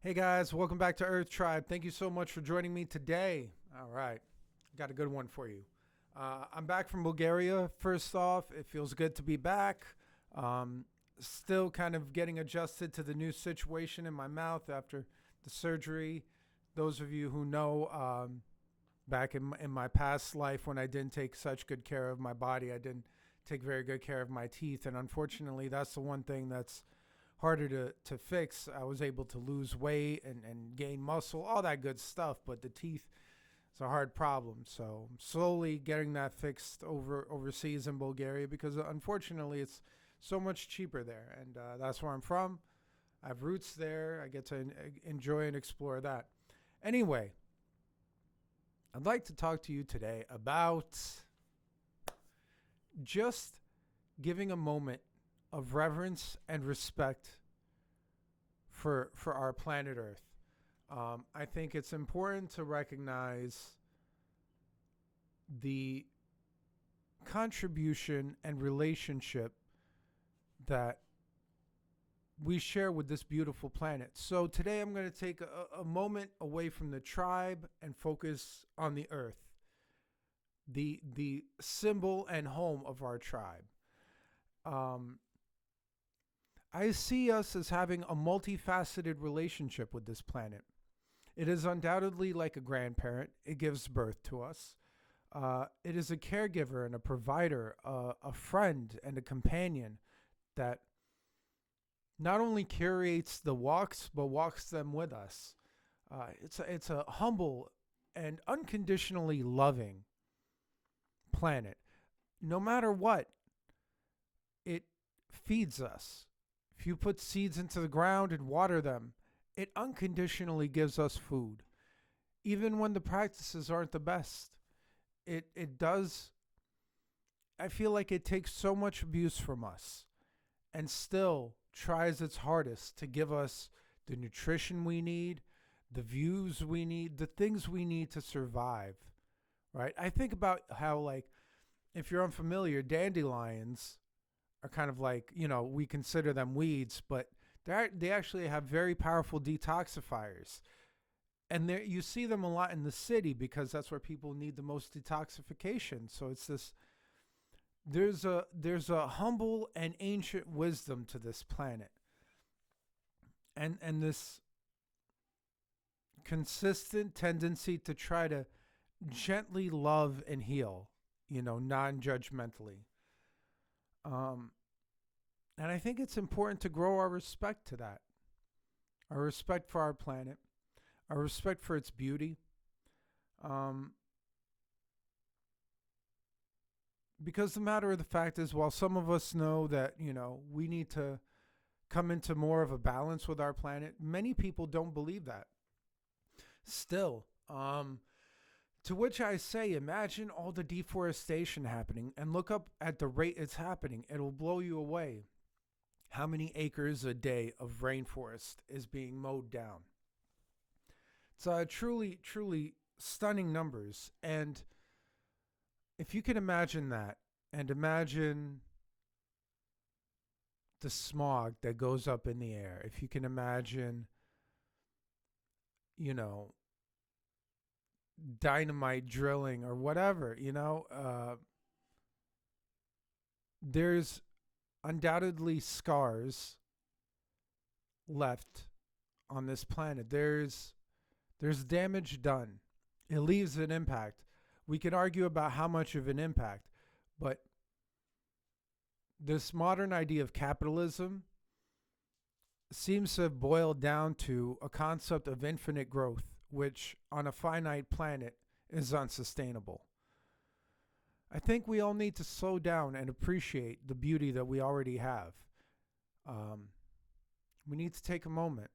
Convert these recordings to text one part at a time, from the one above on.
Hey guys, welcome back to Earth Tribe. Thank you so much for joining me today. All right, got a good one for you. I'm back from Bulgaria. First off, it feels good to be back. Um, Still kind of getting adjusted to the new situation in my mouth after the surgery. Those of you who know, back in my past life when I didn't take such good care of my body, I didn't take very good care of my teeth. And unfortunately, that's the one thing that's harder to fix. I was able to lose weight and gain muscle, all that good stuff, but the teeth is a hard problem. So I'm slowly getting that fixed overseas in Bulgaria because unfortunately it's so much cheaper there, and that's where I'm from. I have roots there. I get to enjoy and explore that. Anyway, I'd like to talk to you today about just giving a moment of reverence and respect for our planet Earth. I think it's important to recognize the contribution and relationship that we share with this beautiful planet. So today I'm going to take a moment away from the tribe and focus on the Earth, the symbol and home of our tribe. Um, I see us as having a multifaceted relationship with this planet. It is undoubtedly like a grandparent. It gives birth to us. It is a caregiver and a provider, a friend and a companion that not only curates the walks, but walks them with us. It's a humble and unconditionally loving planet. No matter what, it feeds us. If you put seeds into the ground and water them, it unconditionally gives us food. Even when the practices aren't the best, it does. I feel like it takes so much abuse from us and still tries its hardest to give us the nutrition we need, the views we need, the things we need to survive, right? I think about how, like, if you're unfamiliar, dandelions are kind of like, we consider them weeds, but they actually have very powerful detoxifiers. And there you see them a lot in the city because that's where people need the most detoxification. So it's this there's a humble and ancient wisdom to this planet. And this consistent tendency to try to gently love and heal, non-judgmentally. Um And I think it's important to grow our respect to that, our respect for our planet, our respect for its beauty. Um, because the matter of the fact is, while some of us know that, we need to come into more of a balance with our planet, many people don't believe that. Still, to which I say, imagine all the deforestation happening and look up at the rate it's happening. It'll blow you away. How many acres a day of rainforest is being mowed down? It's truly, truly stunning numbers. And if you can imagine that, and imagine the smog that goes up in the air, if you can imagine, you know, dynamite drilling or whatever, there's undoubtedly scars left on this planet. There's damage done. It leaves an impact. We can argue about how much of an impact, but this modern idea of capitalism seems to have boiled down to a concept of infinite growth, which on a finite planet is unsustainable. I think we all need to slow down and appreciate the beauty that we already have. Um, we need to take a moment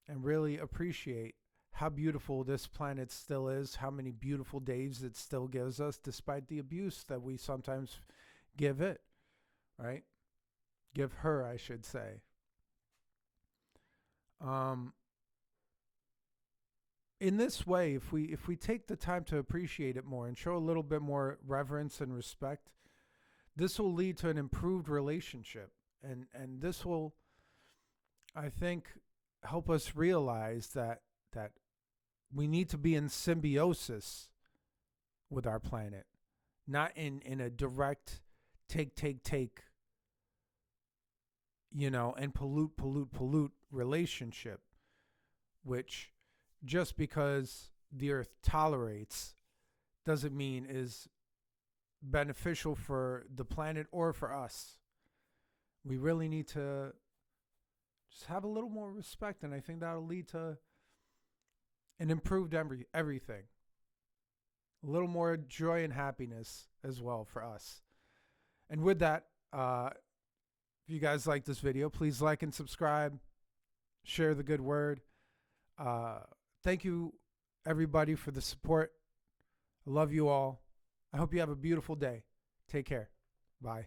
and really appreciate how beautiful this planet still is, how many beautiful days it still gives us, despite the abuse that we sometimes give it, right? Give her, I should say. In this way, if we take the time to appreciate it more and show a little bit more reverence and respect, this will lead to an improved relationship, and this will, I think, help us realize that we need to be in symbiosis with our planet, not in a direct take, and pollute relationship, which just because the earth tolerates doesn't mean is beneficial for the planet or for us. We really need to just have a little more respect, and I think that'll lead to an improved everything. A little more joy and happiness as well for us. And with that, if you guys like this video, please like and subscribe, share the good word. Thank you, everybody, for the support. I love you all. I hope you have a beautiful day. Take care. Bye.